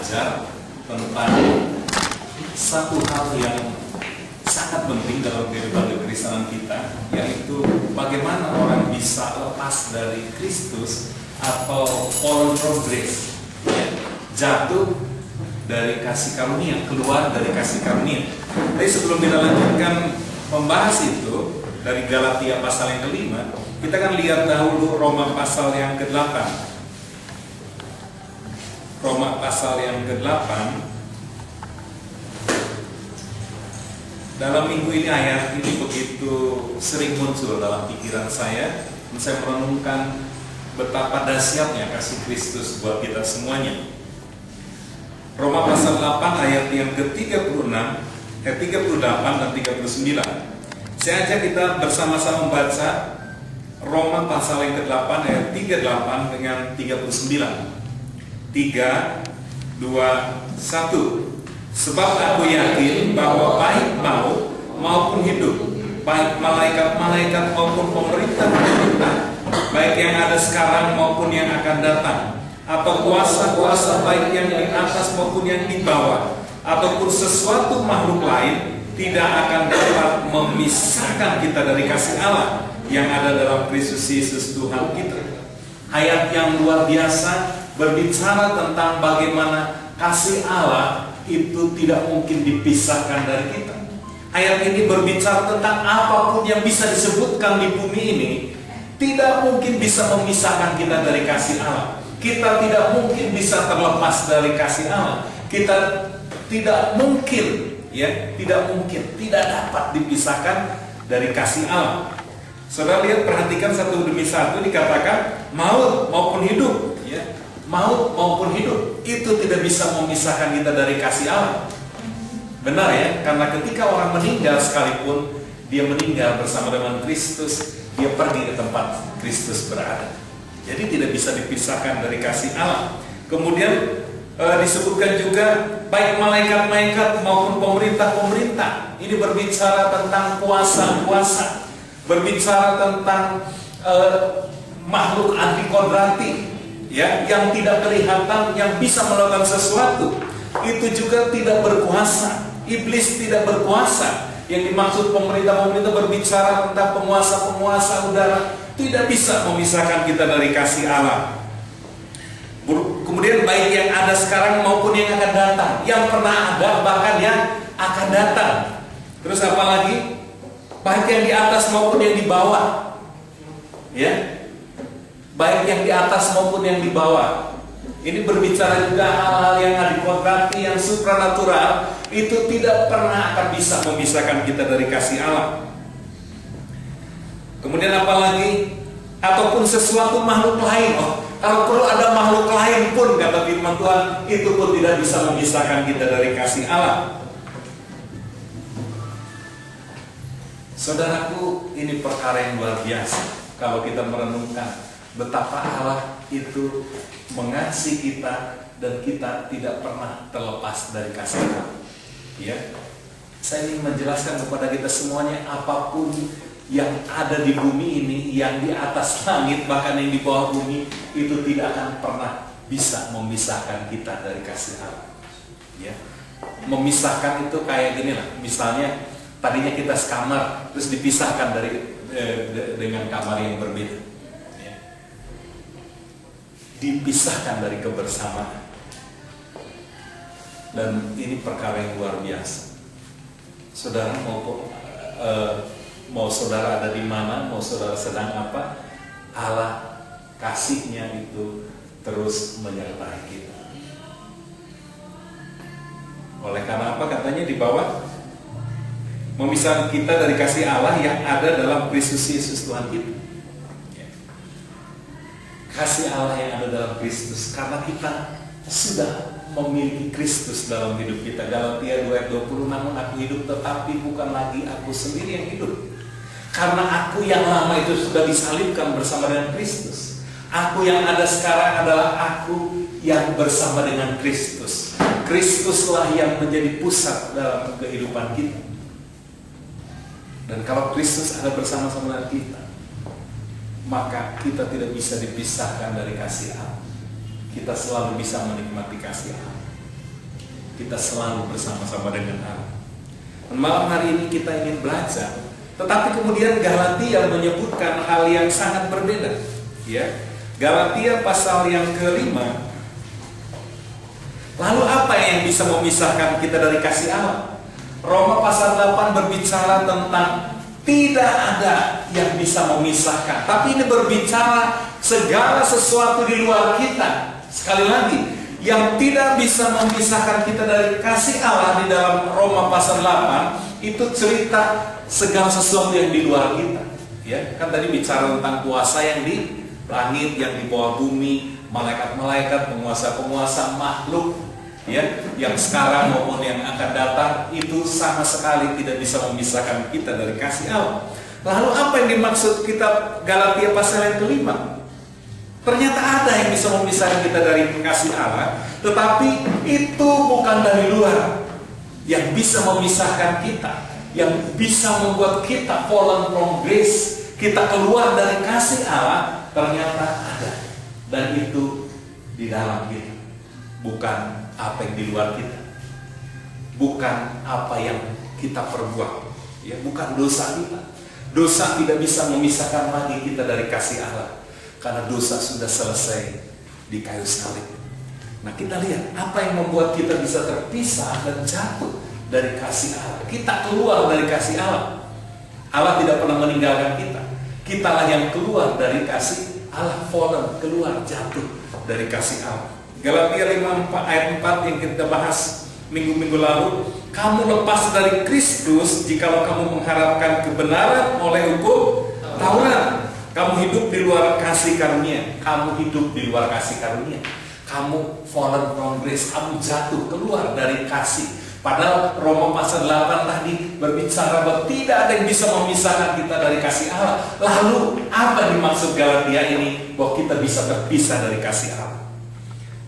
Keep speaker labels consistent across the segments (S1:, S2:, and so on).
S1: belajar tentang satu hal yang sangat penting dalam kehidupan kekristenan kita, yaitu bagaimana orang bisa lepas dari Kristus atau fall from grace, ya, jatuh dari kasih karunia, keluar dari kasih karunia. Tapi sebelum kita lanjutkan membahas itu dari Galatia pasal yang kelima, kita akan lihat dahulu Roma pasal yang ke-8. Roma pasal yang ke-8. Dalam minggu ini ayat ini begitu sering muncul dalam pikiran saya. Saya merenungkan betapa dahsyatnya kasih Kristus buat kita semuanya. Roma pasal 8 ayat yang ke-36, 38 dan 39. Saya ajak kita bersama-sama membaca Roma pasal yang ke-8 ayat 38 dengan 39. 3, 2, 1. Sebab aku yakin bahwa baik maut maupun hidup, baik malaikat-malaikat maupun pemerintah-pemerintah, baik yang ada sekarang maupun yang akan datang, atau kuasa-kuasa baik yang di atas maupun yang di bawah, ataupun sesuatu makhluk lain, tidak akan dapat memisahkan kita dari kasih Allah yang ada dalam Kristus Yesus Tuhan kita. Ayat yang luar biasa berbicara tentang bagaimana kasih Allah itu tidak mungkin dipisahkan dari kita. Ayat ini berbicara tentang apapun yang bisa disebutkan di bumi ini tidak mungkin bisa memisahkan kita dari kasih Allah. Kita tidak mungkin bisa terlepas dari kasih Allah. Kita tidak mungkin, ya, tidak dapat dipisahkan dari kasih Allah. Saudara lihat, perhatikan satu demi satu dikatakan maut maupun hidup, ya. Maut maupun hidup itu tidak bisa memisahkan kita dari kasih Allah. Benar ya, karena ketika orang meninggal sekalipun dia meninggal bersama dengan Kristus, dia pergi ke tempat Kristus berada. Jadi tidak bisa dipisahkan dari kasih Allah. Kemudian disebutkan juga baik malaikat-malaikat maupun pemerintah-pemerintah. Ini berbicara tentang kuasa-kuasa, berbicara tentang makhluk antikodrati, ya, yang tidak kelihatan, yang bisa melakukan sesuatu. Itu juga tidak berkuasa. Iblis tidak berkuasa. Yang dimaksud pemerintah-pemerintah berbicara tentang penguasa-penguasa udara, tidak bisa memisahkan kita dari kasih Allah. Kemudian baik yang ada sekarang maupun yang akan datang, yang pernah ada bahkan yang akan datang. Terus apa lagi? Baik yang di atas maupun yang di bawah, ya, baik yang di atas maupun yang di bawah. Ini berbicara juga hal-hal yang adikodrati, yang supranatural, itu tidak pernah akan bisa memisahkan kita dari kasih Allah. Kemudian apa lagi? Ataupun sesuatu makhluk lain. Kalau perlu ada makhluk lain pun, kata firman Tuhan, itu pun tidak bisa memisahkan kita dari kasih Allah. Saudaraku, ini perkara yang luar biasa kalau kita merenungkan betapa Allah itu mengasihi kita dan kita tidak pernah terlepas dari kasih Allah. Ya, saya ingin menjelaskan kepada kita semuanya, apapun yang ada di bumi ini, yang di atas langit, bahkan yang di bawah bumi, itu tidak akan pernah bisa memisahkan kita dari kasih Allah. Ya, memisahkan itu kayak gini lah, misalnya tadinya kita sekamar, terus dipisahkan dengan kamar yang berbeda. Ya. Dipisahkan dari kebersamaan. Dan ini perkara yang luar biasa. Saudara mau saudara ada di mana, mau saudara sedang apa, Allah kasihnya itu terus menyertai kita. Oleh karena apa katanya di bawah? Memisahkan kita dari kasih Allah yang ada dalam Kristus Yesus Tuhan kita. Kasih Allah yang ada dalam Kristus, karena kita sudah memiliki Kristus dalam hidup kita. Galatia 2:20, namun aku hidup tetapi bukan lagi aku sendiri yang hidup, karena aku yang lama itu sudah disalibkan bersama dengan Kristus. Aku yang ada sekarang adalah aku yang bersama dengan Kristus. Kristuslah yang menjadi pusat dalam kehidupan kita. Dan kalau Kristus ada bersama-sama dengan kita, maka kita tidak bisa dipisahkan dari kasih Allah. Kita selalu bisa menikmati kasih Allah. kita selalu bersama-sama dengan Allah. Malam hari ini kita ingin belajar, tetapi kemudian Galatia menyebutkan hal yang sangat berbeda. Ya, Galatia pasal yang kelima. Lalu apa yang bisa memisahkan kita dari kasih Allah? Roma pasal 8 berbicara tentang tidak ada yang bisa memisahkan, tapi ini berbicara segala sesuatu di luar kita. Sekali lagi, yang tidak bisa memisahkan kita dari kasih Allah di dalam Roma pasal 8 itu cerita segala sesuatu yang di luar kita. Ya, kan tadi bicara tentang kuasa yang di langit, yang di bawah bumi, malaikat-malaikat, penguasa-penguasa, makhluk, ya, yang sekarang maupun yang akan datang, itu sama sekali tidak bisa memisahkan kita dari kasih Allah. Lalu apa yang dimaksud kitab Galatia pasal yang kelima? Ternyata ada yang bisa memisahkan kita dari kasih Allah, tetapi itu bukan dari luar. Yang bisa memisahkan kita, yang bisa membuat kita fallen from grace, kita keluar dari kasih Allah, ternyata ada. Dan itu di dalam kita, bukan apa yang di luar kita, bukan apa yang kita perbuat, ya, bukan dosa kita. Dosa tidak bisa memisahkan lagi kita dari kasih Allah, karena dosa sudah selesai di kayu salib. Nah, kita lihat apa yang membuat kita bisa terpisah dan jatuh dari kasih Allah. Kita keluar dari kasih Allah. Allah tidak pernah meninggalkan kita. Kitalah yang keluar dari kasih Allah, fallen, keluar, jatuh dari kasih Allah. Galatia 5 ayat 4 yang kita bahas minggu-minggu lalu, kamu lepas dari Kristus jikalau kamu mengharapkan kebenaran oleh hukum Taurat. Kamu hidup di luar kasih karunia. Kamu hidup di luar kasih karunia. Kamu fallen from grace. Kamu jatuh keluar dari kasih. Padahal Roma pasal 8 tadi berbicara bahwa tidak ada yang bisa memisahkan kita dari kasih Allah. Lalu apa dimaksud Galatia ini bahwa kita bisa terpisah dari kasih Allah?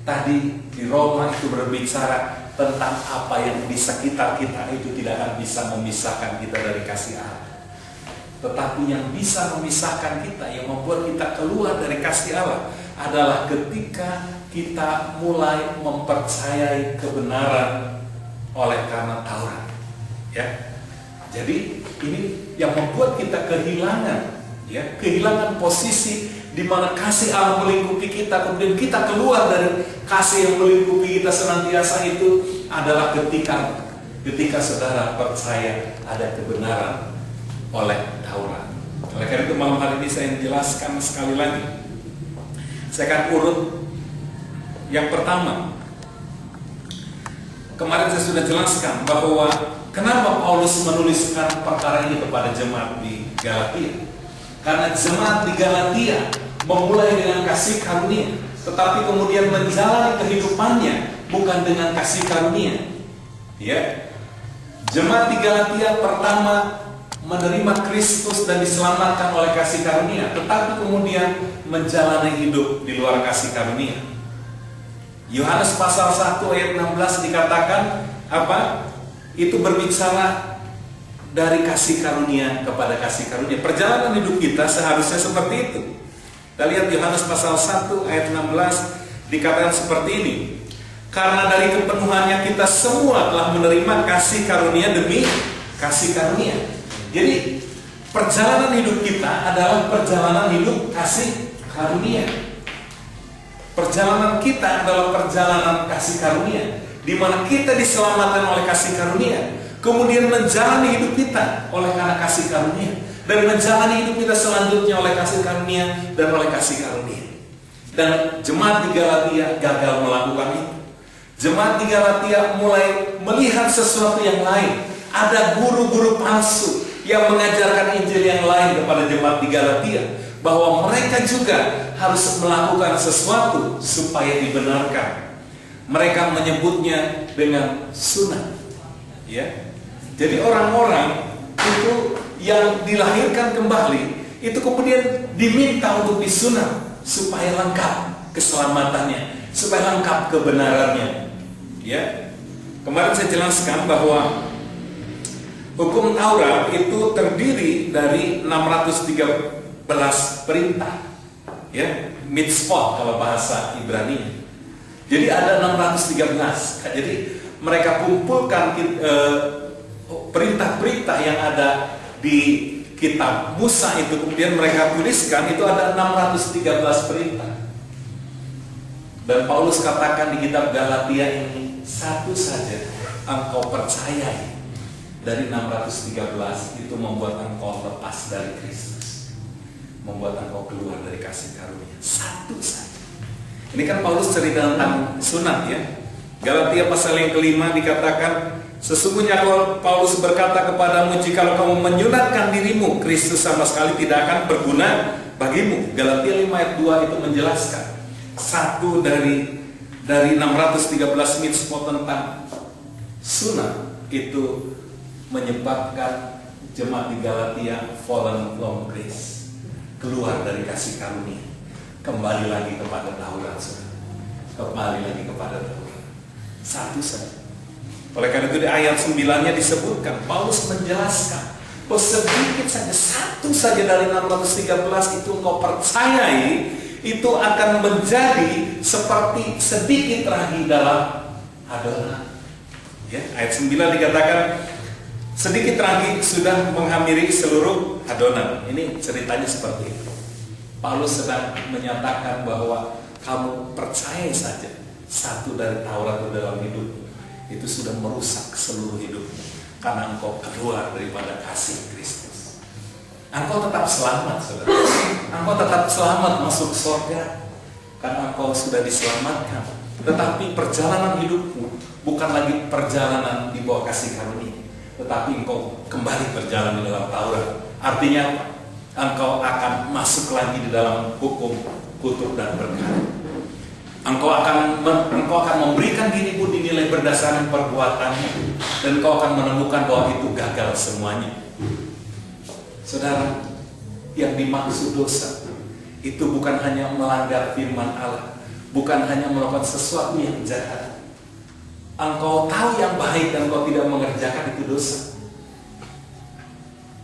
S1: Tadi di Roma itu berbicara tentang apa yang di sekitar kita itu tidak akan bisa memisahkan kita dari kasih Allah. Tetapi yang bisa memisahkan kita, yang membuat kita keluar dari kasih Allah adalah ketika kita mulai mempercayai kebenaran oleh karena Taurat. Ya. Jadi ini yang membuat kita kehilangan, ya, kehilangan posisi di mana kasih Allah melingkupi kita, kemudian kita keluar dari kasih yang melingkupi kita senantiasa itu adalah ketika saudara percaya ada kebenaran oleh Taurat. Oleh karena itu malam hari ini saya jelaskan sekali lagi. Saya akan urut yang pertama. Kemarin saya sudah jelaskan bahwa kenapa Paulus menuliskan perkara ini kepada jemaat di Galatia. Karena jemaat di Galatia memulai dengan kasih karunia, tetapi kemudian menjalani kehidupannya bukan dengan kasih karunia. Ya, jemaat di Galatia pertama menerima Kristus dan diselamatkan oleh kasih karunia, tetapi kemudian menjalani hidup di luar kasih karunia. Yohanes pasal 1 ayat 16 dikatakan apa? Itu berbicara dari kasih karunia kepada kasih karunia. Perjalanan hidup kita seharusnya seperti itu. Kita lihat Yohanes pasal 1 ayat 16 dikatakan seperti ini. Karena dari kepenuhannya kita semua telah menerima kasih karunia demi kasih karunia. Jadi perjalanan hidup kita adalah perjalanan hidup kasih karunia. Perjalanan kita adalah perjalanan kasih karunia, di mana kita diselamatkan oleh kasih karunia, kemudian menjalani hidup kita oleh karena kasih karunia, dan menjalani hidup kita selanjutnya oleh kasih karunia dan oleh kasih karunia. Dan jemaat di Galatia gagal melakukan itu. Jemaat di Galatia mulai melihat sesuatu yang lain. Ada guru-guru palsu yang mengajarkan Injil yang lain kepada jemaat di Galatia, bahwa mereka juga harus melakukan sesuatu supaya dibenarkan. Mereka menyebutnya dengan sunat. Ya. Jadi orang-orang itu yang dilahirkan kembali itu kemudian diminta untuk disunat supaya lengkap keselamatannya, supaya lengkap kebenarannya. Ya. Kemarin saya jelaskan bahwa hukum Taurat itu terdiri dari 613 perintah, ya, mitzvot kalau bahasa Ibrani. Jadi ada 613. Jadi mereka kumpulkan perintah-perintah yang ada di kitab Musa itu, kemudian mereka tuliskan, itu ada 613 perintah. Dan Paulus katakan di kitab Galatia ini, satu saja engkau percayai dari 613 itu membuat engkau lepas dari Kristus, membuat engkau keluar dari kasih karunia. Satu saja. Ini kan Paulus cerita tentang sunat ya. Galatia pasal yang kelima dikatakan, sesungguhnya Paulus berkata kepadamu, jikalau kamu menyunatkan dirimu, Kristus sama sekali tidak akan berguna bagimu. Galatia 5 ayat 2 itu menjelaskan satu dari 613 mitzvot tentang sunat itu menyebabkan jemaat di Galatia fallen from grace, keluar dari kasih karunia, kembali lagi kepada Taurat, kembali lagi kepada Taurat. Satu saja. Oleh karena itu di ayat 9-nya disebutkan, Paulus menjelaskan bahwa sedikit saja, satu saja dari 613 itu engkau percayai, itu akan menjadi seperti sedikit ragi dalam adonan. Ya, ayat 9 dikatakan, sedikit ragi sudah menghampiri seluruh adonan. Ini ceritanya seperti itu. Paulus sedang menyatakan bahwa kamu percaya saja satu dari Taurat dalam hidup itu sudah merusak seluruh hidupmu, karena engkau keluar daripada kasih Kristus. Engkau tetap selamat, saudara. Engkau tetap selamat masuk surga karena engkau sudah diselamatkan. Tetapi perjalanan hidupmu bukan lagi perjalanan di bawah kasih karunia, tetapi engkau kembali berjalan di dalam Taurat. Artinya apa? Engkau akan masuk lagi di dalam hukum, kutuk dan berkat. Engkau akan memberikan dirimu dinilai berdasarkan perbuatanmu, dan engkau akan menemukan bahwa itu gagal semuanya. Saudara, yang dimaksud dosa itu bukan hanya melanggar firman Allah, bukan hanya melakukan sesuatu yang jahat. Engkau tahu yang baik dan engkau tidak mengerjakan, itu dosa.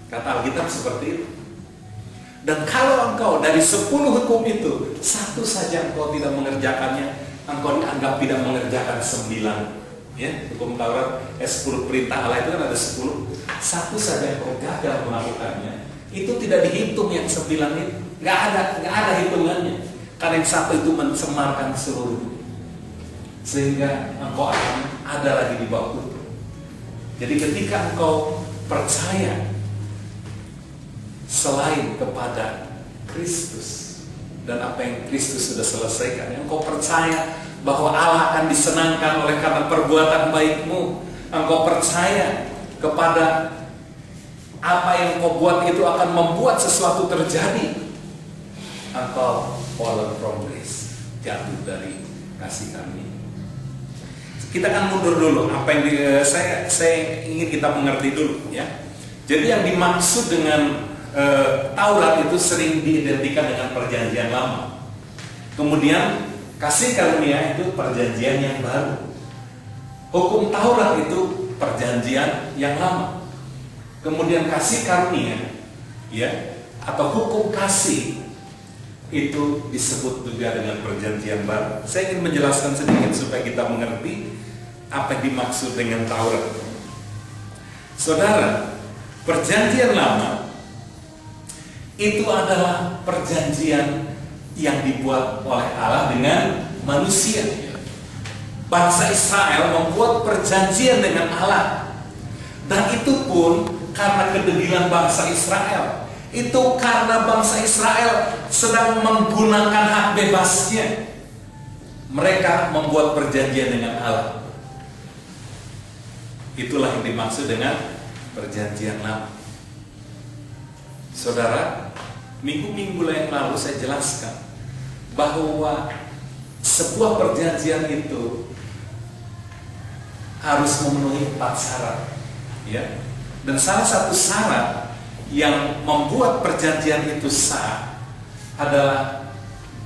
S1: Kata Alkitab seperti itu. Dan kalau engkau dari 10 hukum itu satu saja engkau tidak mengerjakannya, engkau dianggap tidak mengerjakan 9. Ya, hukum Taurat 10 perintah Allah itu kan ada 10. Satu saja engkau gagal melakukannya, itu tidak dihitung yang 9 itu. Nggak ada hitungannya. Karena yang satu itu mencemarkan seluruh, sehingga engkau akan ada lagi di bawah kutuk. Jadi ketika engkau percaya selain kepada Kristus dan apa yang Kristus sudah selesaikan, engkau percaya bahwa Allah akan disenangkan oleh karena perbuatan baikmu, engkau percaya kepada apa yang kau buat itu akan membuat sesuatu terjadi, engkau fallen from grace, jatuh dari kasih karunia. Kita akan mundur dulu. Apa yang saya ingin kita mengerti dulu ya. Jadi yang dimaksud dengan Taurat itu sering diidentikan dengan perjanjian lama. Kemudian kasih karunia itu perjanjian yang baru. Hukum Taurat itu perjanjian yang lama. Kemudian kasih karunia ya, atau hukum kasih itu disebut juga dengan perjanjian baru. Saya ingin menjelaskan sedikit supaya kita mengerti apa yang dimaksud dengan Taurat. Saudara, perjanjian lama itu adalah perjanjian yang dibuat oleh Allah dengan manusia. Bangsa Israel membuat perjanjian dengan Allah, dan itu pun karena kedegilan bangsa Israel. Itu karena bangsa Israel sedang menggunakan hak bebasnya. Mereka membuat perjanjian dengan Allah. Itulah yang dimaksud dengan perjanjian lama. Saudara, minggu-minggu yang lalu saya jelaskan bahwa sebuah perjanjian itu harus memenuhi 4 syarat, ya. Dan salah satu syarat yang membuat perjanjian itu sah adalah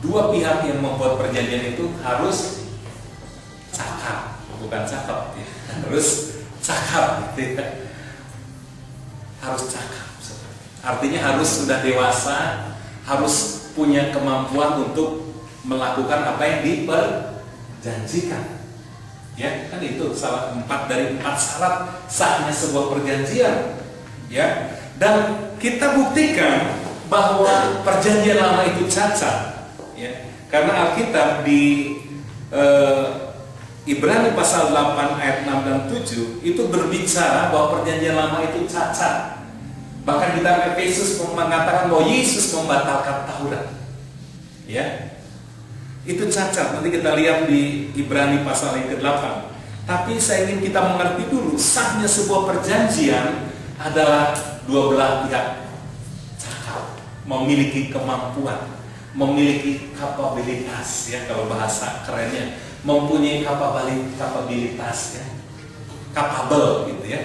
S1: dua pihak yang membuat perjanjian itu harus cakap, bukan cakap, ya. Harus cakap, gitu ya. Harus cakap. Artinya harus sudah dewasa, harus punya kemampuan untuk melakukan apa yang diperjanjikan. Ya, kan itu salah 4 dari 4 syarat sahnya sebuah perjanjian. Ya, dan kita buktikan bahwa perjanjian lama itu cacat. Ya, karena Alkitab di Ibrani pasal 8 ayat 6 dan 7 itu berbicara bahwa perjanjian lama itu cacat. Bahkan kita Efesus mengatakan bahwa Yesus membatalkan Taurat. Ya. Itu cacat. Nanti kita lihat di Ibrani pasal yang ke-8. Tapi saya ingin kita mengerti dulu sahnya sebuah perjanjian adalah dua belah pihak cakap, memiliki kemampuan, memiliki kapabilitas, ya kalau bahasa kerennya, mempunyai kapabilitas, ya, capable gitu ya.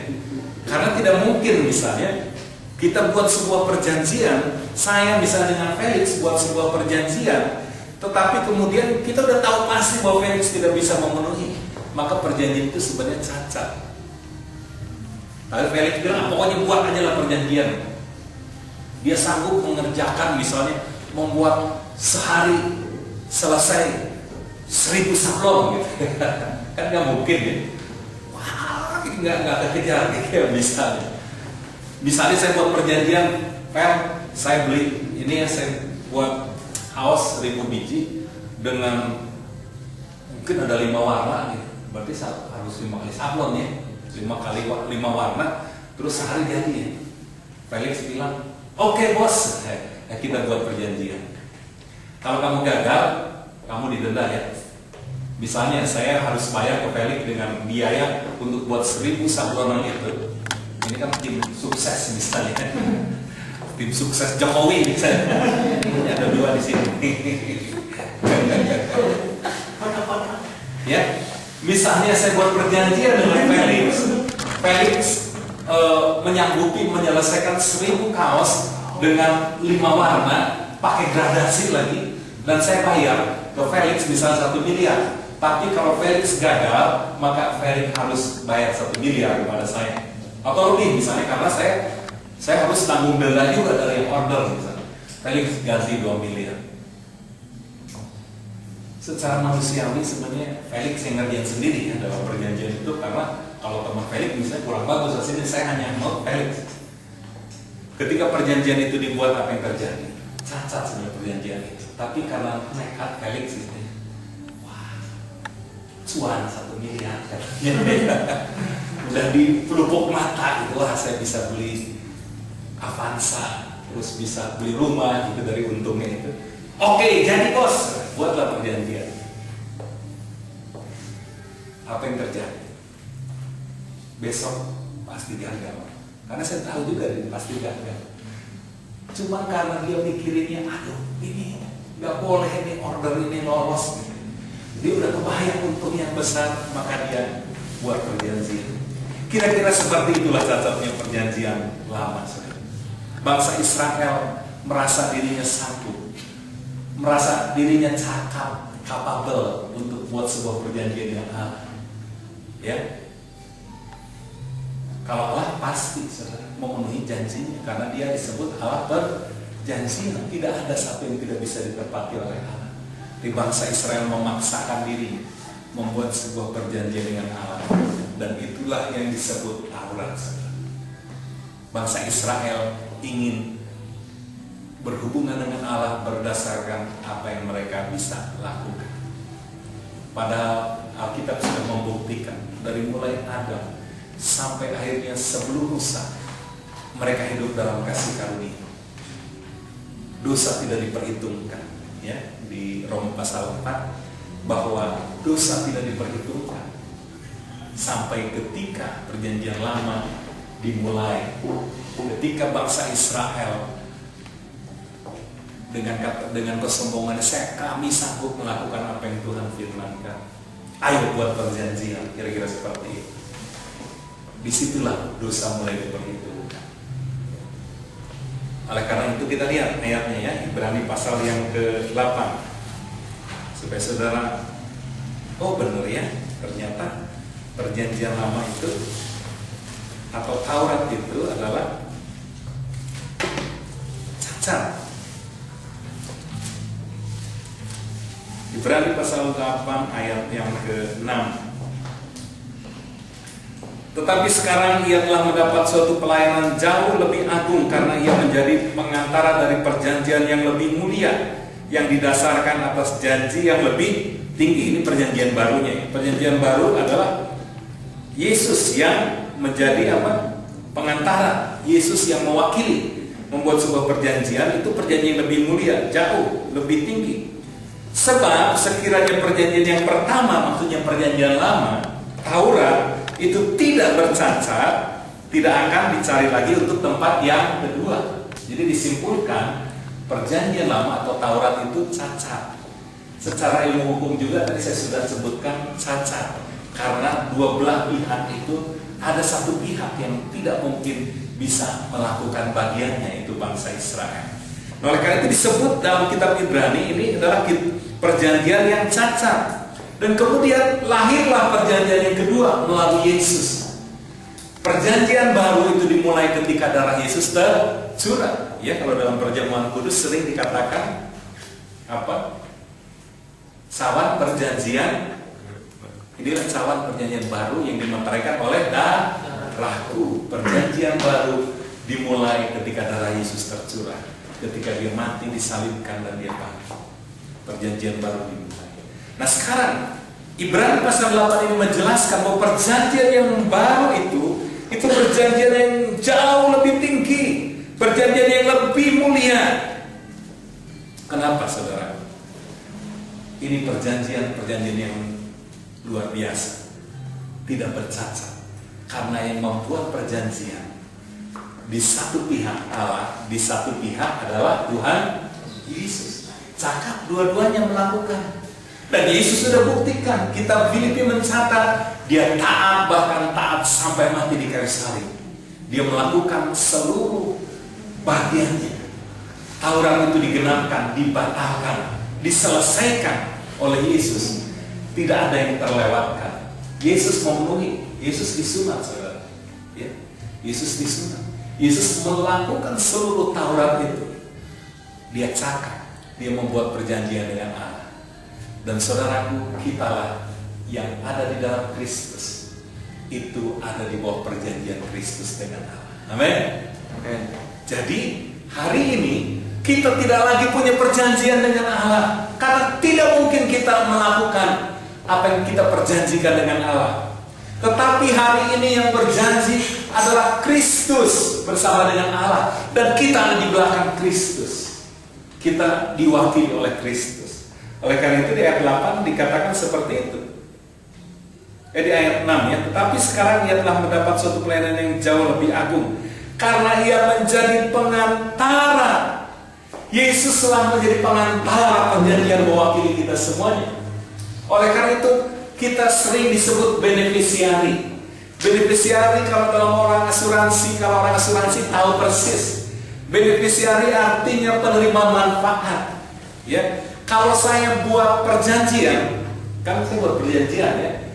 S1: Karena tidak mungkin misalnya kita buat sebuah perjanjian, saya misalnya dengan Felix buat sebuah perjanjian, tetapi kemudian kita udah tahu pasti bahwa Felix tidak bisa memenuhi, maka perjanjian itu sebenarnya cacat. Tapi Felix bilang, pokoknya buat aja lah perjanjian. Dia sanggup mengerjakan misalnya, membuat sehari selesai 1000 sablon gitu. Kan nggak mungkin ya. Wah, nggak kekejar gitu misalnya. Misalnya saya buat perjanjian, saya beli ini ya, saya buat kaos 1000 biji dengan mungkin ada 5 warna gitu. Berarti harus 5 kali sablon ya. 5 warna, terus sehari jadi ya. Felix bilang, oke bos, kita buat perjanjian. Kalau kamu gagal, kamu didenda ya. Misalnya saya harus bayar ke Felix dengan biaya untuk buat 1000 sablonan itu. Ini kan tim sukses misalnya, tim sukses Jokowi misalnya. Ini ada 2 di sini. Ya. Misalnya saya buat perjanjian dengan Felix menyanggupi menyelesaikan 1000 kaos dengan 5 warna, pakai gradasi lagi, dan saya bayar ke Felix misalnya 1 miliar. Tapi kalau Felix gagal, maka Felix harus bayar 1 miliar kepada saya, atau lebih misalnya, karena saya harus tanggung denda juga dari yang order misalnya. Felix ganti 2 miliar. Secara manusiawi sebenarnya Felix yang ngerjain sendiri ya dalam perjanjian itu, karena kalau teman Felix misalnya kurang bagus hasilnya, saya hanya mau Felix. Ketika perjanjian itu dibuat, apa yang terjadi? Cacat sebenarnya perjanjian itu. Tapi karena nekat Felix itu, wah, cuan 1 miliar udah di pelupuk mata gitu, wah saya bisa beli Avanza, terus bisa beli rumah gitu dari untungnya itu. Oke, jadi bos, buatlah perjanjian. Apa yang terjadi? Besok pasti gagal. Karena saya tahu juga dia pasti gagal. Cuma karena dia mikirinnya, aduh ini nggak boleh nih order ini lolos. Dia udah kebayang untung yang besar, maka dia buat perjanjian. Kira-kira seperti itulah cacatnya perjanjian lama. Bangsa Israel merasa dirinya sanggup, merasa dirinya cakap, capable untuk buat sebuah perjanjian yang Allah. Ya, kalau Allah pasti memenuhi janjinya, karena Dia disebut Allah berjanjian. Tidak ada satu yang tidak bisa ditepati oleh Allah. Di bangsa Israel memaksakan diri membuat sebuah perjanjian dengan Allah, dan itulah yang disebut Taurat. Bangsa Israel ingin berhubungan dengan Allah berdasarkan apa yang mereka bisa lakukan. Padahal Alkitab sudah membuktikan dari mulai Adam sampai akhirnya sebelum Musa, mereka hidup dalam kasih karunia. Dosa tidak diperhitungkan, ya, di Roma pasal 4 bahwa dosa tidak diperhitungkan sampai ketika perjanjian lama dimulai, ketika bangsa Israel dengan kesombongan kami sanggup melakukan apa yang Tuhan firmankan. Ayo buat perjanjian, kira-kira seperti itu. Disitulah dosa mulai diperhitungkan. Oleh karena itu kita lihat ayatnya ya, Ibrani pasal yang ke-8, supaya saudara, oh benar ya, ternyata perjanjian lama itu atau Taurat itu adalah cacat. Ibrani pasal 8 ayat yang ke-6. Tetapi sekarang ia telah mendapat suatu pelayanan jauh lebih agung karena ia menjadi pengantara dari perjanjian yang lebih mulia yang didasarkan atas janji yang lebih tinggi. Ini perjanjian barunya. Perjanjian baru adalah Yesus yang menjadi apa? Pengantara. Yesus yang mewakili, membuat sebuah perjanjian. Itu perjanjian yang lebih mulia, jauh lebih tinggi. Sebab sekiranya perjanjian yang pertama, maksudnya perjanjian lama, Taurat, itu tidak bercacat, tidak akan dicari lagi untuk tempat yang kedua. Jadi disimpulkan perjanjian lama atau Taurat itu cacat. Secara ilmu hukum juga tadi saya sudah sebutkan cacat, karena dua belah pihak itu ada satu pihak yang tidak mungkin bisa melakukan bagiannya, itu bangsa Israel. Oleh karena itu disebut dalam kitab Ibrani ini adalah perjanjian yang cacat. Dan kemudian lahirlah perjanjian yang kedua melalui Yesus. Perjanjian baru itu dimulai ketika darah Yesus tercurah. Ya, kalau dalam perjamuan kudus sering dikatakan apa? Cawan perjanjian. Inilah cawan perjanjian baru yang dimeteraikan oleh darahku. Perjanjian baru dimulai ketika darah Yesus tercurah, ketika dia mati, disalibkan dan dia bangkit. Perjanjian baru dimulai. Nah sekarang Ibrani pasal 8 ini menjelaskan bahwa perjanjian yang baru itu perjanjian yang jauh lebih tinggi, perjanjian yang lebih mulia. Kenapa saudara? Ini perjanjian yang luar biasa, tidak bercacat, karena yang membuat perjanjian di satu pihak Allah, di satu pihak adalah Tuhan Yesus. Cakap dua-duanya melakukan. Dan Yesus sudah buktikan. Kitab Filipi mencatat dia taat, bahkan taat sampai mati di kayu salib. Dia melakukan seluruh bagiannya. Taurat itu digenapkan, dibatalkan, diselesaikan oleh Yesus. Tidak ada yang terlewatkan. Yesus memenuhi. Yesus disunat, saudara. Ya. Yesus disunat. Yesus melakukan seluruh Taurat itu. Dia cakap. Dia membuat perjanjian dengan Allah. Dan saudaraku, kitalah yang ada di dalam Kristus, itu ada di bawah perjanjian Kristus dengan Allah. Amin. Jadi hari ini kita tidak lagi punya perjanjian dengan Allah, karena tidak mungkin kita melakukan apa yang kita perjanjikan dengan Allah. Tetapi hari ini yang berjanji adalah Kristus bersama dengan Allah, dan kita ada di belakang Kristus. Kita diwakili oleh Kristus. Oleh karena itu di ayat 8 dikatakan seperti itu. Di ayat 6 ya, tetapi sekarang ia telah mendapat suatu pelayanan yang jauh lebih agung, karena ia menjadi pengantara. Yesus telah menjadi pengantara perjanjian mewakili kita semuanya. Oleh karena itu kita sering disebut beneficiari. Beneficiari kalau dalam orang asuransi, tahu persis. Beneficiari artinya penerima manfaat. Ya. Kalau saya buat perjanjian, kan saya buat perjanjian ya.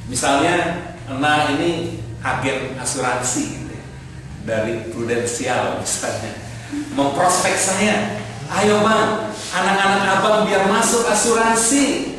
S1: Misalnya, nah ini agen asuransi gitu ya, dari Prudensial misalnya, memprospek saya, ayo bang, anak-anak abang biar masuk asuransi,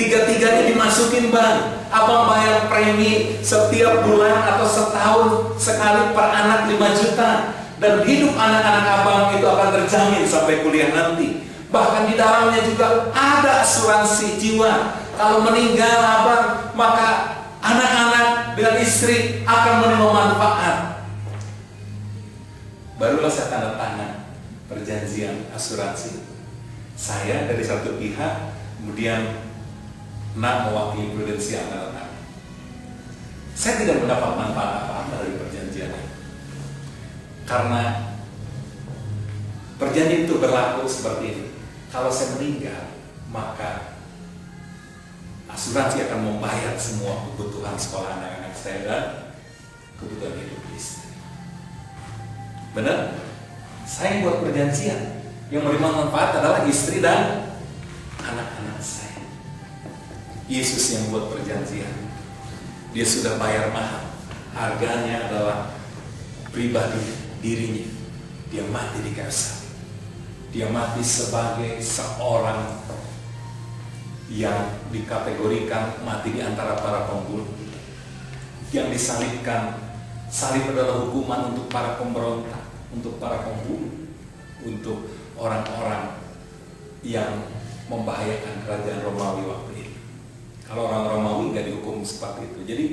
S1: tiga-tiganya dimasukin bang, abang bayar premi setiap bulan atau setahun sekali per anak 5 juta. Dan hidup anak-anak abang itu akan terjamin sampai kuliah nanti. Bahkan di dalamnya juga ada asuransi jiwa. Kalau meninggal abang, maka anak-anak dengan istri akan menerima manfaat. Barulah saya tanda tangan perjanjian asuransi. Saya dari satu pihak, kemudian mewakili Prudensial. Saya tidak mendapat manfaat apa-apa dari perjanjian ini. Karena perjanjian itu berlaku seperti ini. Kalau saya meninggal, maka asuransi akan membayar semua kebutuhan sekolah anak-anak saya dan kebutuhan hidup istri. Benar? Saya buat perjanjian. Yang menerima manfaat adalah istri dan anak-anak saya. Yesus yang buat perjanjian. Dia sudah bayar mahal. Harganya adalah pribadi dirinya. Dia mati di kayu salib. Dia mati sebagai seorang yang dikategorikan mati di antara para pembunuh. yang disalibkan. Salib adalah hukuman untuk para pemberontak, untuk para pembunuh, untuk orang-orang yang membahayakan kerajaan Romawi waktu itu. Kalau orang Romawi nggak dihukum seperti itu. Jadi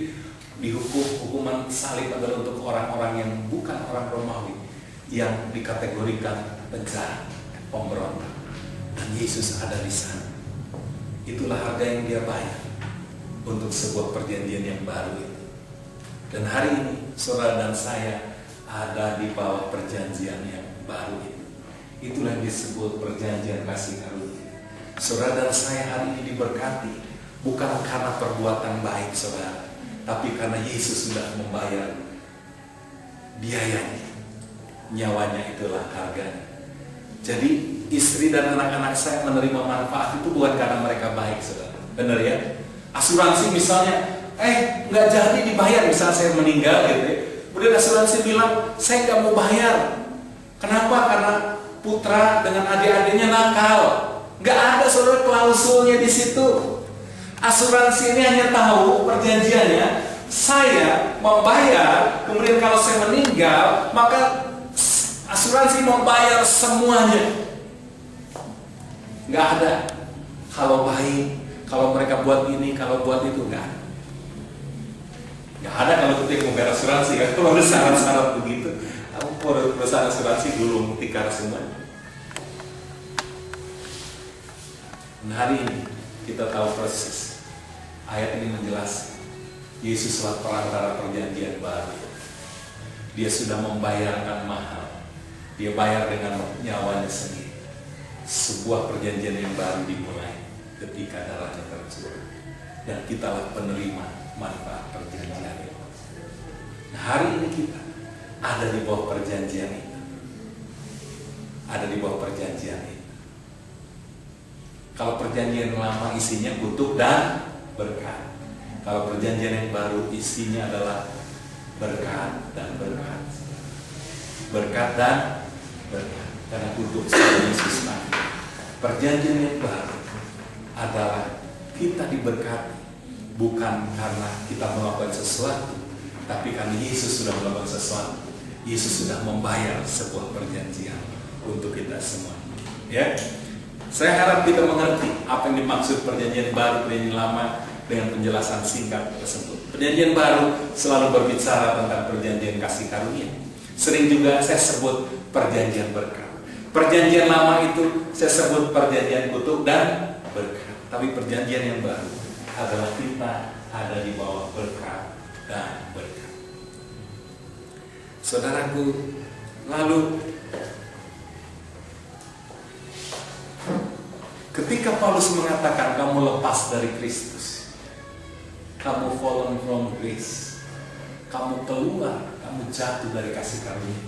S1: hukuman salib adalah untuk orang-orang yang bukan orang Romawi, yang dikategorikan penjahat, pemberontak. Dan Yesus ada di sana. Itulah harga yang dia bayar untuk sebuah perjanjian yang baru itu. Dan hari ini saudara dan saya ada di bawah perjanjian yang baru itu. Itulah yang disebut perjanjian kasih karunia. Saudara dan saya hari ini diberkati bukan karena perbuatan baik saudara, tapi karena Yesus sudah membayar biayanya. Nyawanya itulah harganya. Jadi istri dan anak-anak saya menerima manfaat itu bukan karena mereka baik saudara. Benar ya? Asuransi misalnya nggak jadi dibayar, misalnya saya meninggal gitu ya. Kemudian asuransi bilang saya nggak mau bayar. Kenapa? Karena putra dengan adik-adiknya nakal. Nggak ada saudara klausulnya di situ. Asuransi ini hanya tahu perjanjiannya, saya membayar, kemudian kalau saya meninggal maka asuransi membayar semuanya. Nggak ada kalau baik, kalau mereka buat ini, kalau buat itu, nggak ada. Nggak ada kalau kita mau bayar asuransi kan. Kalau ada syarat-syarat begitu, perusahaan asuransi dulu tikar semuanya. Nah, hari ini kita tahu persis ayat ini menjelaskan Yesuslah perantara perjanjian baru. Dia sudah membayarkan mahal. Dia bayar dengan nyawanya sendiri. Sebuah perjanjian yang baru dimulai ketika darahnya tercurah. Dan kitalah penerima manfaat perjanjian itu. Nah, hari ini kita ada di bawah perjanjian itu. Ada di bawah perjanjian itu. Kalau perjanjian lama isinya kutuk dan berkat. Kalau perjanjian yang baru isinya adalah berkat dan berkat. Berkat dan berkat. Karena kutuk sama Yesus nanti. Perjanjian yang baru adalah kita diberkati. Bukan karena kita melakukan sesuatu, tapi karena Yesus sudah melakukan sesuatu. Yesus sudah membayar sebuah perjanjian untuk kita semua. Ya, saya harap kita mengerti apa yang dimaksud perjanjian baru, perjanjian lama dengan penjelasan singkat tersebut. Perjanjian baru selalu berbicara tentang perjanjian kasih karunia. Sering juga saya sebut perjanjian berkat. Perjanjian lama itu saya sebut perjanjian kutuk dan berkat. Tapi perjanjian yang baru adalah kita ada di bawah berkat dan berkat. Saudaraku, lalu ketika Paulus mengatakan kamu lepas dari Kristus, kamu fallen from grace, kamu keluar, kamu jatuh dari kasih karunia,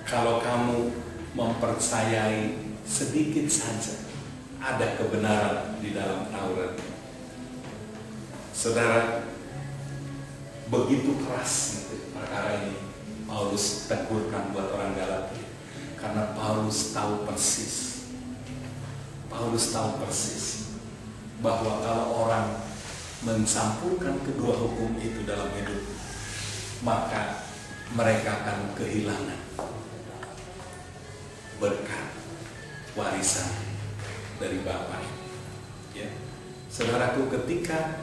S1: kalau kamu mempercayai sedikit saja ada kebenaran di dalam Taurat. Saudara, begitu keras perkara ini Paulus tegurkan buat orang Galatia, karena Paulus tahu persis bahwa kalau orang mencampurkan kedua hukum itu dalam hidup, maka mereka akan kehilangan berkat warisan dari Bapa. Ya, saudaraku, ketika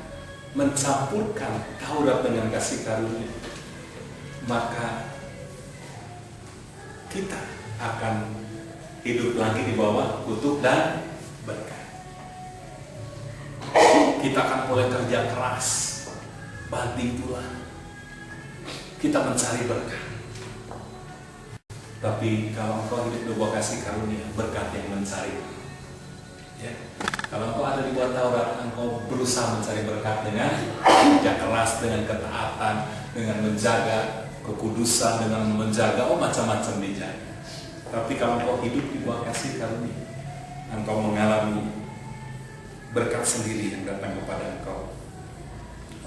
S1: mencampurkan Taurat dengan kasih karunia, maka kita akan hidup lagi di bawah kutuk dan berkat. Kita akan mulai kerja keras, banting tulang, kita mencari berkat. Tapi kalau engkau hidup di bawah kasih karunia, berkat yang mencari. Ya. Kalau engkau ada di bawah Taurat, engkau berusaha mencari berkat dengan kerja keras, dengan ketaatan, dengan menjaga kekudusan, dengan menjaga macam-macam dijaga. Tapi kalau engkau hidup di bawah kasih karunia, engkau mengalami berkat sendiri yang datang kepada engkau.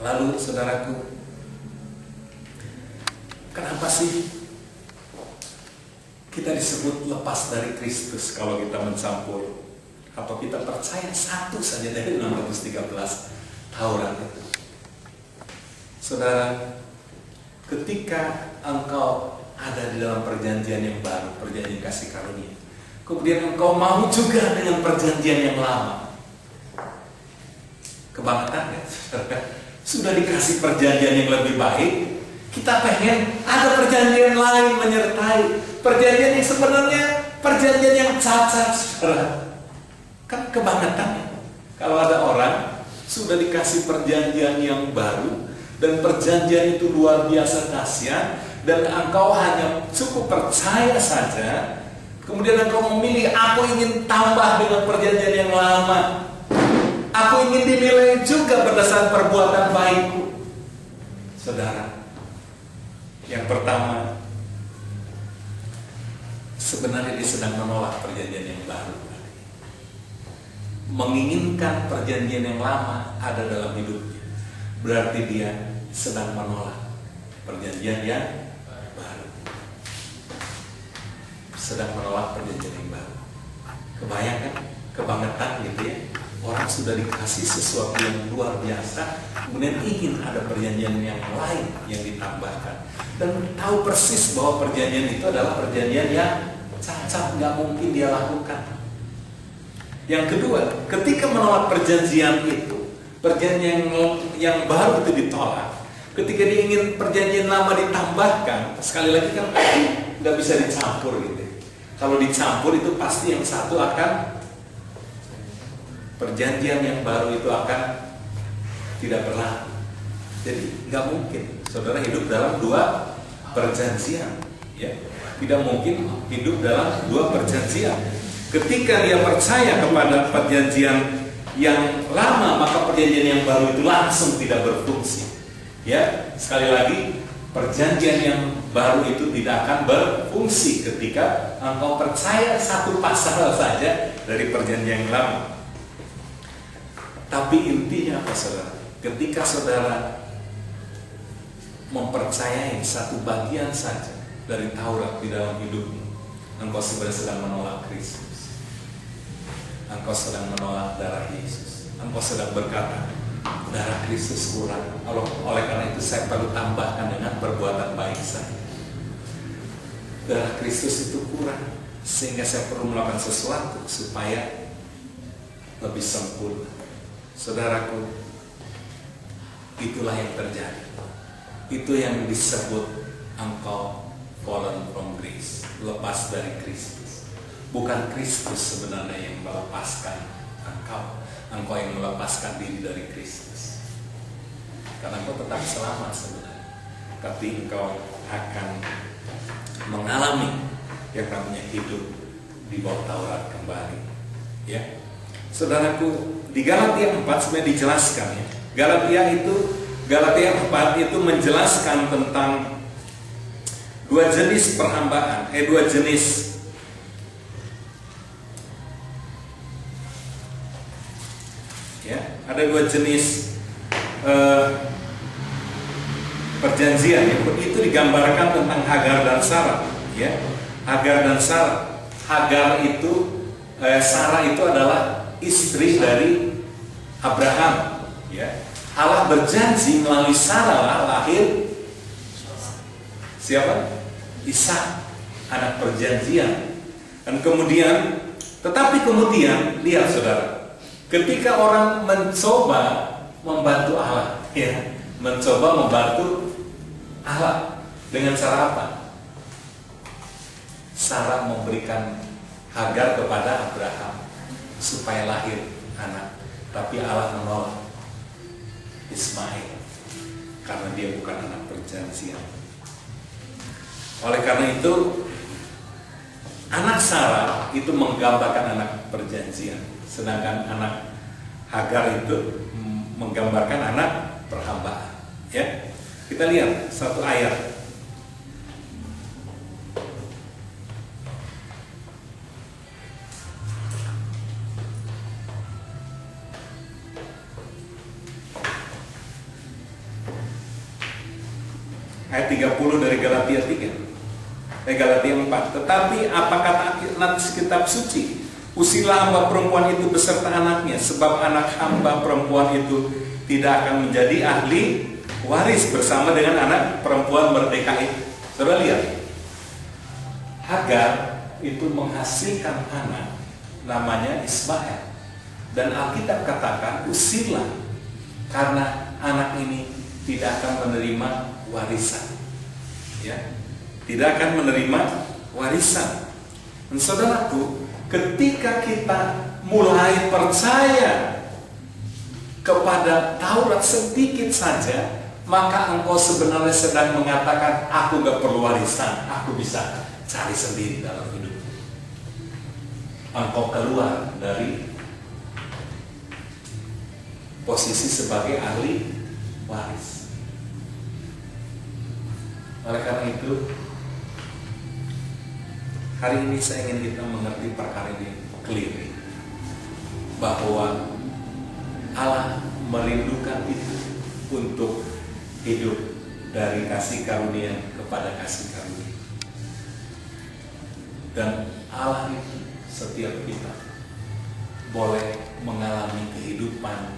S1: Lalu saudaraku, kenapa sih kita disebut lepas dari Kristus kalau kita mencampur atau kita percaya satu saja dari 613 Taurat itu? Saudara, ketika engkau ada di dalam perjanjian yang baru, perjanjian kasih karunia, kemudian engkau mau juga dengan perjanjian yang lama, kebangetan ya? Sudah dikasih perjanjian yang lebih baik, kita pengen ada perjanjian lain menyertai, perjanjian yang sebenarnya perjanjian yang cacat, kan kebangetan ya? Kalau ada orang sudah dikasih perjanjian yang baru dan perjanjian itu luar biasa dahsyat, dan engkau hanya cukup percaya saja, kemudian engkau memilih, aku ingin tambah dengan perjanjian yang lama, aku ingin dinilai juga berdasarkan perbuatan baikku. Saudara, yang pertama, sebenarnya dia sedang menolak perjanjian yang baru. Menginginkan perjanjian yang lama ada dalam hidupnya, berarti dia sedang menolak perjanjian yang baru. Sedang menolak perjanjian yang baru. Kebayangkan, kebangetan gitu ya. Orang sudah dikasih sesuatu yang luar biasa, kemudian ingin ada perjanjian yang lain yang ditambahkan, dan tahu persis bahwa perjanjian itu adalah perjanjian yang cacat, nggak mungkin dia lakukan. Yang kedua, ketika menolak perjanjian itu, perjanjian yang baru itu ditolak, ketika dia ingin perjanjian lama ditambahkan, sekali lagi kan nggak bisa dicampur gitu. Kalau dicampur itu pasti yang satu akan, perjanjian yang baru itu akan tidak berlaku. Jadi nggak mungkin saudara hidup dalam dua perjanjian, ya. Tidak mungkin hidup dalam dua perjanjian. Ketika dia percaya kepada perjanjian yang lama, maka perjanjian yang baru itu langsung tidak berfungsi. Ya, sekali lagi, perjanjian yang baru itu tidak akan berfungsi ketika engkau percaya satu pasal saja dari perjanjian yang lama. Tapi intinya apa, saudara? Ketika saudara mempercayai satu bagian saja dari Taurat di dalam hidupmu, engkau sebenarnya sedang menolak Kristus. Engkau sedang menolak darah Yesus. Engkau sedang berkata, darah Kristus kurang. Oleh karena itu saya perlu tambahkan dengan perbuatan baik saya. Darah Kristus itu kurang, sehingga saya perlu melakukan sesuatu supaya lebih sempurna. Saudaraku, itulah yang terjadi. Itu yang disebut engkau fallen from grace, lepas dari Kristus. Bukan Kristus sebenarnya yang melepaskan engkau, engkau yang melepaskan diri dari Kristus. Karena engkau tetap selamat sebenarnya, tapi engkau akan mengalami yang namanya hidup di bawah Taurat kembali. Ya, saudaraku, di Galatia 4 sebenarnya dijelaskan ya. Galatia 4 itu menjelaskan tentang dua jenis perhambaan, dua jenis ya, ada dua jenis perjanjian ya. Itu digambarkan tentang Hagar dan Sarah ya. Hagar dan Sarah. Hagar itu Sarah itu adalah istri dari Abraham ya. Allah berjanji melalui Sarah lahir siapa? Ishak, anak perjanjian. Dan kemudian, tetapi kemudian lihat saudara, ketika orang mencoba membantu Allah ya, mencoba membantu Allah dengan cara apa? Sarah memberikan Hagar kepada Abraham supaya lahir anak, tapi Allah menolak Ismail karena dia bukan anak perjanjian. Oleh karena itu, anak Sarah itu menggambarkan anak perjanjian, sedangkan anak Hagar itu menggambarkan anak perhambaan. Ya, kita lihat satu ayat. Ayat 30 dari Galatia 3. Galatia 4. Tetapi apa kata kitab suci? Usilah hamba perempuan itu beserta anaknya, sebab anak hamba perempuan itu tidak akan menjadi ahli waris bersama dengan anak perempuan merdeka itu. Saudara lihat, Hagar itu menghasilkan anak namanya Ismail, dan Alkitab katakan usirlah karena anak ini tidak akan menerima warisan, ya, tidak akan menerima warisan. Dan saudaraku, ketika kita mulai percaya kepada Taurat sedikit saja, maka engkau sebenarnya sedang mengatakan, aku gak perlu warisan, aku bisa cari sendiri dalam hidup. Engkau keluar dari posisi sebagai ahli waris. Oleh karena itu, hari ini saya ingin kita mengerti perkara ini clear, bahwa Allah merindukan itu untuk hidup dari kasih karunia kepada kasih karunia. Dan Allah itu setiap kita boleh mengalami kehidupan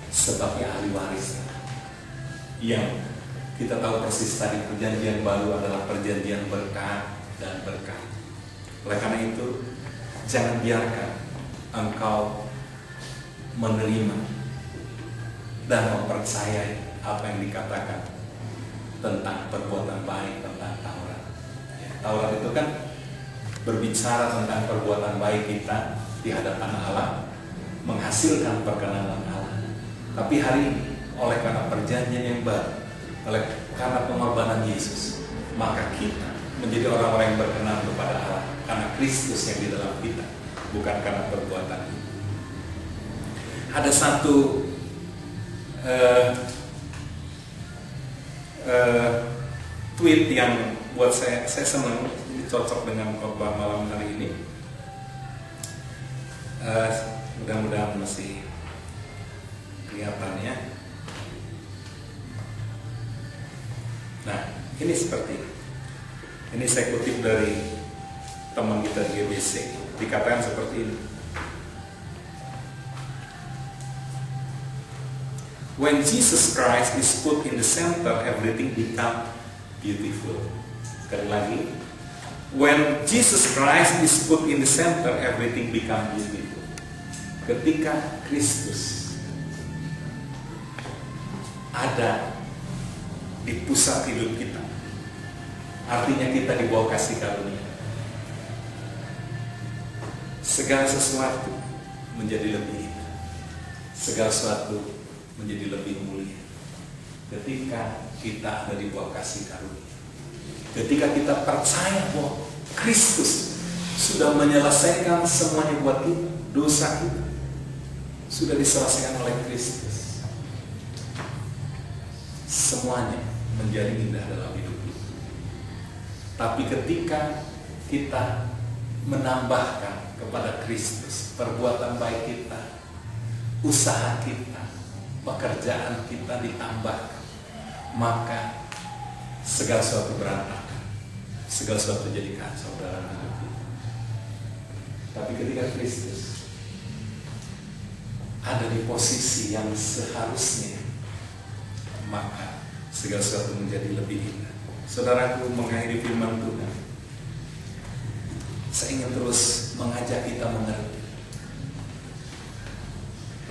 S1: sebagai ahli waris, yang kita tahu persis tadi perjanjian baru adalah perjanjian berkat dan berkat. Oleh karena itu, jangan biarkan engkau menerima dan mempercayai apa yang dikatakan tentang perbuatan baik, tentang Taurat. Ya, Taurat itu kan berbicara tentang perbuatan baik kita di hadapan Allah, menghasilkan perkenanan Allah. Tapi hari ini, oleh karena perjanjian yang baru, oleh karena pengorbanan Yesus, maka kita menjadi orang-orang yang berkenan kepada Allah karena Kristus yang di dalam kita, bukan karena perbuatan. Ada satu tweet yang buat saya senang, cocok dengan khotbah malam hari ini. Mudah-mudahan masih kelihatannya. Nah, ini seperti ini saya kutip dari teman kita di GBC, dikatakan seperti ini. When Jesus Christ is put in the center, everything become beautiful. Sekali lagi, when Jesus Christ is put in the center, everything become beautiful. Ketika Kristus ada di pusat hidup kita, artinya kita di bawah kasih karunia, segala sesuatu menjadi lebih indah, segala sesuatu menjadi lebih mulia. Ketika kita ada di bawah kasih karunia, ketika kita percaya bahwa Kristus sudah menyelesaikan semuanya buat kita, dosa kita sudah diselesaikan oleh Kristus, semuanya menjadi indah dalam hidup kita. Tapi ketika kita menambahkan kepada Kristus perbuatan baik kita, usaha kita, pekerjaan kita ditambahkan, maka segala sesuatu berantakan, segala sesuatu jadi kacau dalam hidup kita. Tapi ketika Kristus ada di posisi yang seharusnya, maka segala sesuatu menjadi lebih indah. Saudaraku, mengakhiri firman Tuhan, saya ingin terus mengajak kita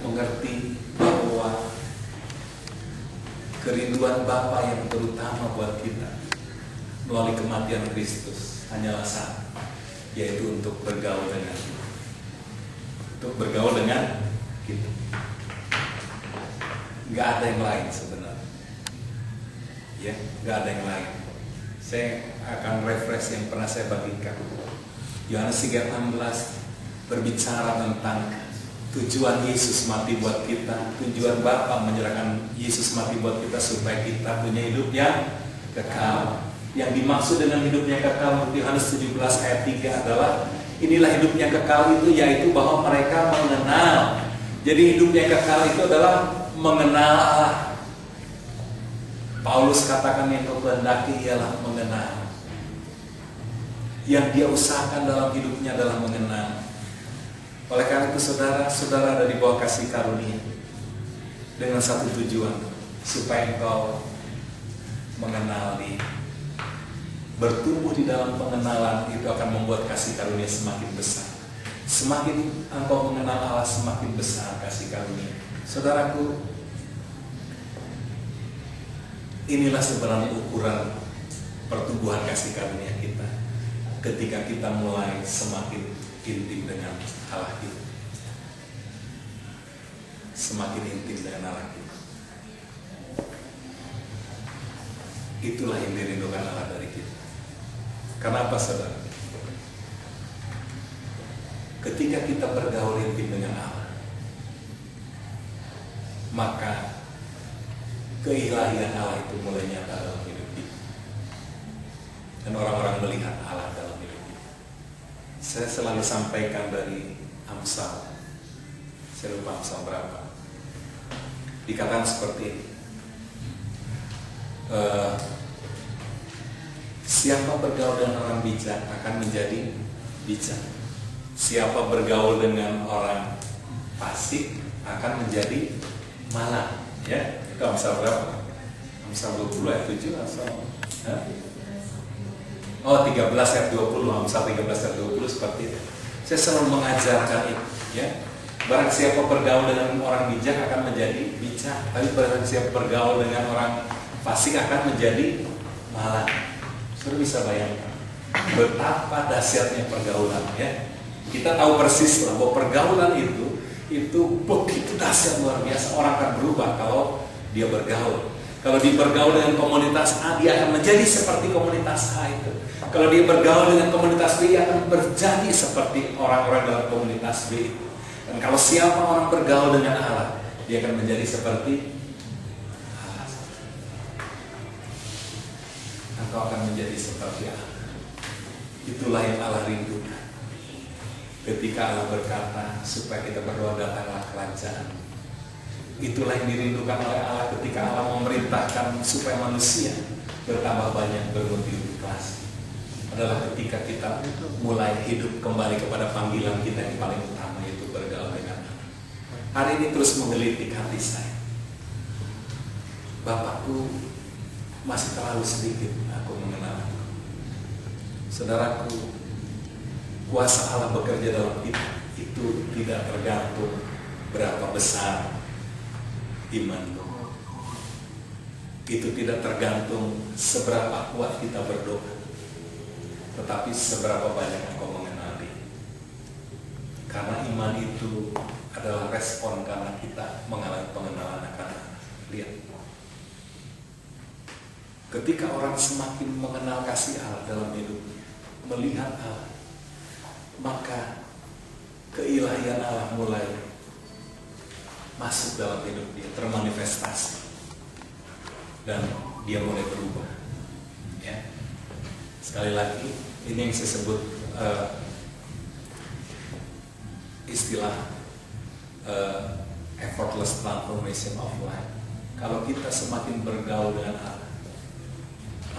S1: mengerti bahwa kerinduan Bapa yang terutama buat kita melalui kematian Kristus hanyalah satu, yaitu untuk bergaul dengan kita. Untuk bergaul dengan kita. Gak ada yang lain sebenarnya. Ya, gak ada yang lain. Saya akan refresh yang pernah saya bagikan. Yohanes 3:16 berbicara tentang tujuan Yesus mati buat kita, tujuan Bapa menyerahkan Yesus mati buat kita supaya kita punya hidup yang kekal. Yang dimaksud dengan hidupnya kekal, Yohanes 17 ayat 3 adalah inilah hidupnya kekal itu, yaitu bahwa mereka mengenal. Jadi hidupnya kekal itu adalah mengenal Allah. Paulus katakan yang kau kehendaki ialah mengenal. Yang dia usahakan dalam hidupnya adalah mengenal. Oleh karena itu saudara ada di bawah kasih karunia dengan satu tujuan, supaya engkau mengenali, bertumbuh di dalam pengenalan itu akan membuat kasih karunia semakin besar. Semakin engkau mengenal Allah, semakin besar kasih karunia. Saudaraku, inilah sebenarnya ukuran pertumbuhan kasih karunia kita ketika kita mulai semakin intim dengan Allah kita. Semakin intim dengan Allah kita. Itulah yang dirindukan Allah dari kita. Kenapa, saudara? Ketika kita bergaul intim dengan Allah, maka keilahian Allah itu mulai nyata dalam hidup kita. Dan orang-orang melihat Allah dalam hidup kita. Saya selalu sampaikan dari Amsal. Saya lupa Amsal berapa. Dikatakan seperti ini. Siapa bergaul dengan orang bijak akan menjadi bijak. Siapa bergaul dengan orang fasik akan menjadi malang. Ya, itu Amsal berapa? Amsal 20 ayat 7 atau 13 ayat 20. Amsal 13 ayat 20 seperti itu. Saya selalu mengajarkan itu, ya. Barang siapa bergaul dengan orang bijak akan menjadi bijak, tapi barang siapa bergaul dengan orang fasik akan menjadi malang. Sudah bisa bayangkan betapa dahsyatnya pergaulan, ya. Kita tahu persis bahwa pergaulan itu begitu dahsyat, luar biasa. Orang akan berubah kalau dia bergaul. Kalau dia bergaul dengan komunitas A, dia akan menjadi seperti komunitas A itu. Kalau dia bergaul dengan komunitas B, dia akan menjadi seperti orang-orang dalam komunitas B itu. Dan kalau siapa orang bergaul dengan Allah, dia akan menjadi seperti Allah. Engkau akan menjadi seperti Allah. Itulah yang Allah rindukan. Ketika Allah berkata supaya kita berdoa, datanglah kerajaan. Itulah yang dirindukan oleh Allah ketika Allah memerintahkan supaya manusia bertambah banyak, bermultiplikasi. Adalah ketika kita mulai hidup kembali kepada panggilan kita yang paling utama, yaitu bergaul dengan Allah. Hari ini terus menggelitik hati saya. Bapakku, masih terlalu sedikit aku mengenal. Saudaraku, kuasa Allah bekerja dalam kita itu tidak tergantung berapa besar imanmu. Itu tidak tergantung seberapa kuat kita berdoa, tetapi seberapa banyak engkau mengenali. Karena iman itu adalah respon karena kita mengalami pengenalan akan Allah. Lihat, ketika orang semakin mengenal kasih Allah dalam hidupnya, melihat Allah, maka keilahian Allah mulai masuk dalam hidup dia, termanifestasi, dan dia mulai berubah. Ya. Sekali lagi, ini yang saya sebut istilah effortless transformation of life. Kalau kita semakin bergaul dengan Allah,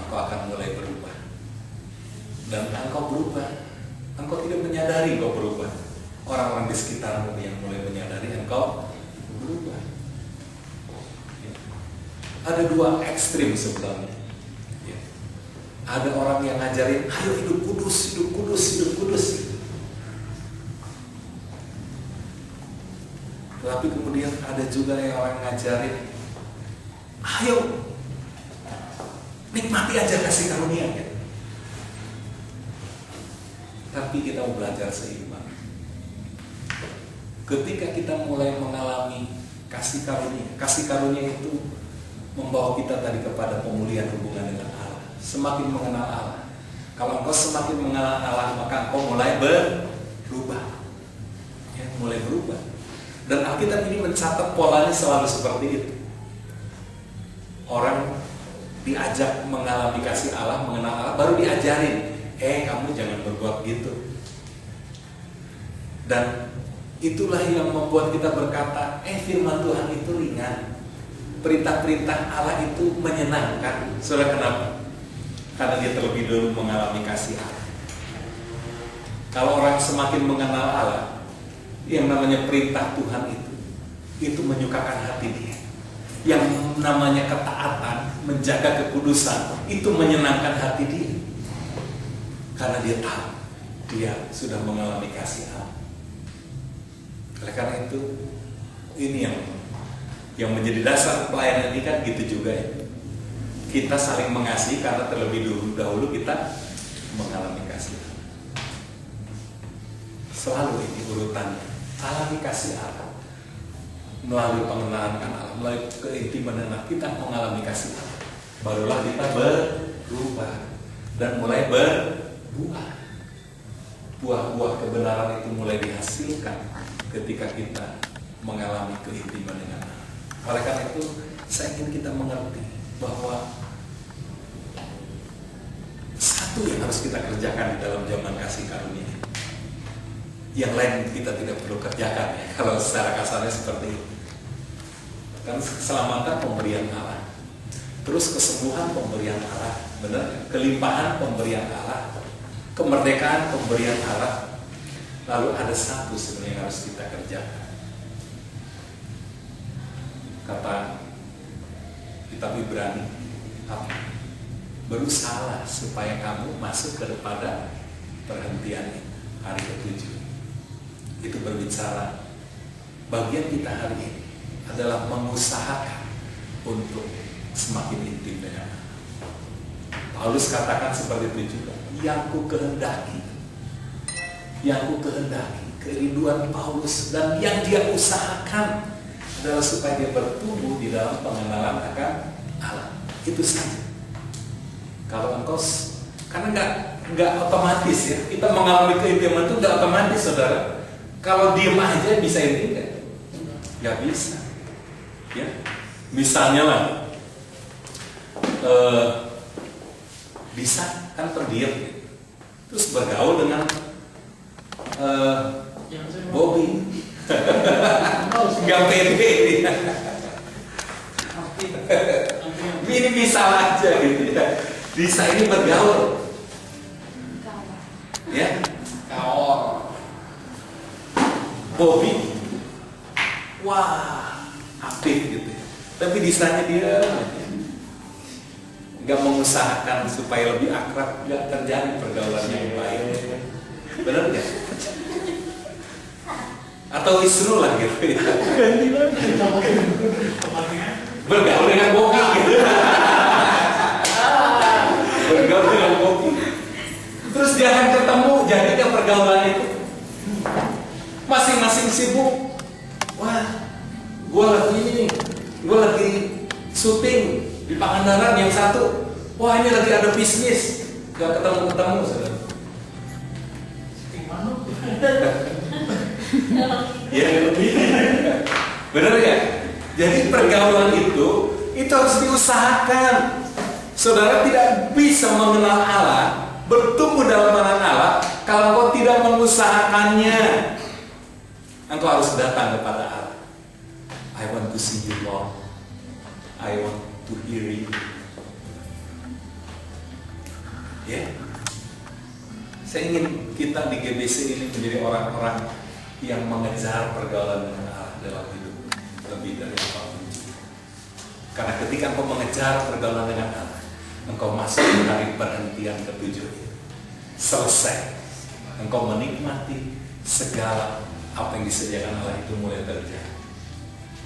S1: engkau akan mulai berubah, dan engkau berubah. Engkau tidak menyadari engkau berubah. Orang-orang di sekitarmu yang mulai menyadari engkau berubah. Ya. Ada dua ekstrim sebenarnya. Ya. Ada orang yang ngajarin, ayo hidup kudus, hidup kudus, hidup kudus. Tapi kemudian ada juga yang orang ngajarin, ayo nikmati aja kasih karunia. Ya. Tapi kita mau belajar seimbang. Ketika kita mulai mengalami kasih karunia itu membawa kita tadi kepada pemulihan hubungan dengan Allah. Semakin mengenal Allah. Kalau engkau semakin mengenal Allah, maka engkau mulai berubah. Ya, mulai berubah. Dan Alkitab ini mencatat polanya selalu seperti itu. Orang diajak mengalami kasih Allah, mengenal Allah, baru diajarin, kamu jangan berbuat gitu. Dan itulah yang membuat kita berkata, firman Tuhan itu ringan, perintah-perintah Allah itu menyenangkan. Saudara, kenapa? Karena dia terlebih dulu mengalami kasih Allah. Kalau orang semakin mengenal Allah, yang namanya perintah Tuhan itu menyukakan hati dia. yang namanya ketaatan, menjaga kekudusan, itu menyenangkan hati dia. Karena dia tahu dia sudah mengalami kasih Allah. Oleh karena itu, ini yang menjadi dasar pelayanan ini kan gitu juga ya. Kita saling mengasihi karena terlebih dahulu kita mengalami kasih Allah. Selalu ini urutannya, alami kasih Allah. Melalui pengenalan Allah, melalui keintiman dengan kita mengalami kasih Allah, barulah kita berubah dan mulai berbuah. Buah-buah kebenaran itu mulai dihasilkan ketika kita mengalami keintiman dengan Allah. Oleh karena itu, saya ingin kita mengerti bahwa satu yang harus kita kerjakan di dalam zaman kasih karunia. Yang lain kita tidak perlu kerjakan ya, kalau secara kasarnya seperti itu. Kan keselamatan pemberian Allah, terus kesembuhan pemberian Allah, benar? Kelimpahan pemberian Allah, kemerdekaan pemberian Allah. Lalu ada satu sebenarnya yang harus kita kerjakan. Kata kitab Ibrani, berusaha supaya kamu masuk kepada perhentian hari ke-7. Itu berbicara bagian kita hari ini adalah mengusahakan untuk semakin intim dengan Allah. Paulus katakan seperti itu juga, yang ku kehendaki, kerinduan Paulus dan yang dia usahakan adalah supaya dia bertumbuh di dalam pengenalan akan Allah. Itu saja. Kalau engkau, karena nggak otomatis ya, kita mengalami keintiman itu nggak otomatis, saudara. Kalau diem aja bisa intim nggak bisa. Ya, misalnya lah, bisa kan terdiam, gitu. Terus bergaul dengan Bobby, nggak pede, ini bisa aja gitu ya. Bisa ini bergaul, ya, kawan. Bobby, wah, aktif gitu ya. Tapi disanya dia nggak mengusahakan supaya lebih akrab, nggak terjadi pergaulan yang baik. Benar nggak? Atau Isnu lah gitu ya. Bergaul dengan Bobby gitu. Bergaul dengan Bobby. Terus jangan ketemu, jadinya pergaulan itu masing-masing sibuk. Wah, gue lagi syuting di Pangandaran, yang satu, wah ini lagi ada bisnis, gak ketemu-ketemu, saudara. Syuting mana? Ya, benar ya? Jadi pergaulan itu harus diusahakan. Saudara tidak bisa mengenal Allah, bertumbuh dalam mengenal Allah, kalau engkau tidak mengusahakannya. Engkau harus datang kepada Allah. I want to see you, Lord. I want to hear you. Ya, saya ingin kita di GBC ini menjadi orang-orang yang mengejar pergaulan dengan Allah dalam hidup lebih dari apapun. Karena ketika engkau mengejar pergaulan dengan Allah, engkau masuk ke hari perhentian ke-7. Selesai, engkau menikmati segala apa yang disediakan Allah itu mulai terjadi.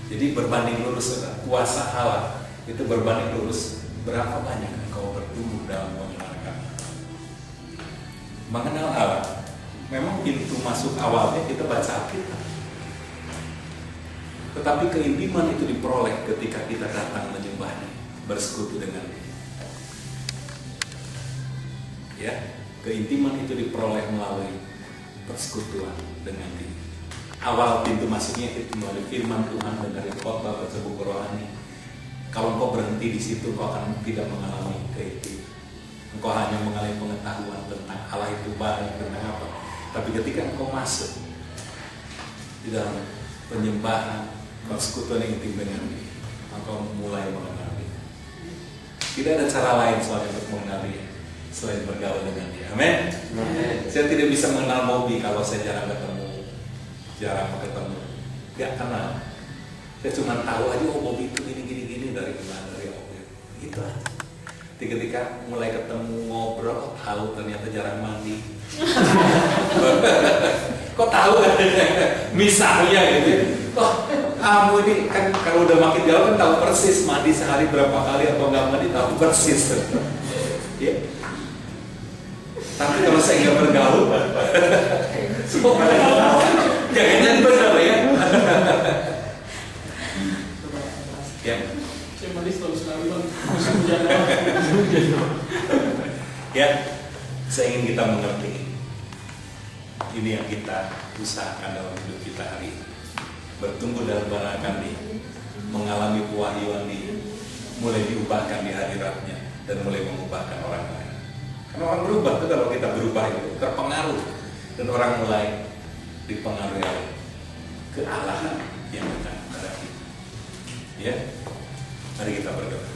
S1: Jadi berbanding lurus, kuasa Allah itu berbanding lurus berapa banyak engkau bertumbuh dalam mengenal Allah. Memang pintu masuk awalnya kita baca Alkitab, tetapi keintiman itu diperoleh ketika kita datang menyembahnya, bersekutu dengan Dia. Ya, keintiman itu diperoleh melalui persekutuan dengan Dia. Awal pintu masuknya itu melalui firman Tuhan dan dari khotbah, baca buku rohani. Kalau engkau berhenti di situ, engkau akan tidak mengalami keintiman. Engkau hanya mengalami pengetahuan tentang Allah itu baik, tentang apa. Tapi ketika engkau masuk di dalam penyembahan, persekutuan yang intim dengan Dia, engkau mulai mengenal Dia. Tidak ada cara lain soalnya untuk mengenal Dia selain bergaul dengan Dia. Amin. Saya tidak bisa mengenal Bobby kalau saya jarang ketemu, gak kenal. Saya cuma tahu aja, oh Bobby itu gini dari mana, dari apa itu aja. Ketika mulai ketemu ngobrol, tahu ternyata jarang mandi. Kok tahu kan? Misalnya gitu. Oh, kamu ini kan kalau udah makin jauh kan tahu persis mandi sehari berapa kali atau nggak mandi tahu persis. Ya. Tapi kalau saya nggak bergaul, jangan benar ya. Ya. Ya, saya ingin kita mengerti. Ini yang kita usahakan dalam hidup kita hari ini. Bertumbuh dalam barangkan di, mengalami pewahyuan di, mulai diubahkan di hadiratnya dan mulai mengubahkan orang lain. Karena orang berubah itu kalau kita berubah itu terpengaruh dan orang mulai dipengaruhi oleh kealahan yang dekat pada kita. Ya, mari kita berdoa.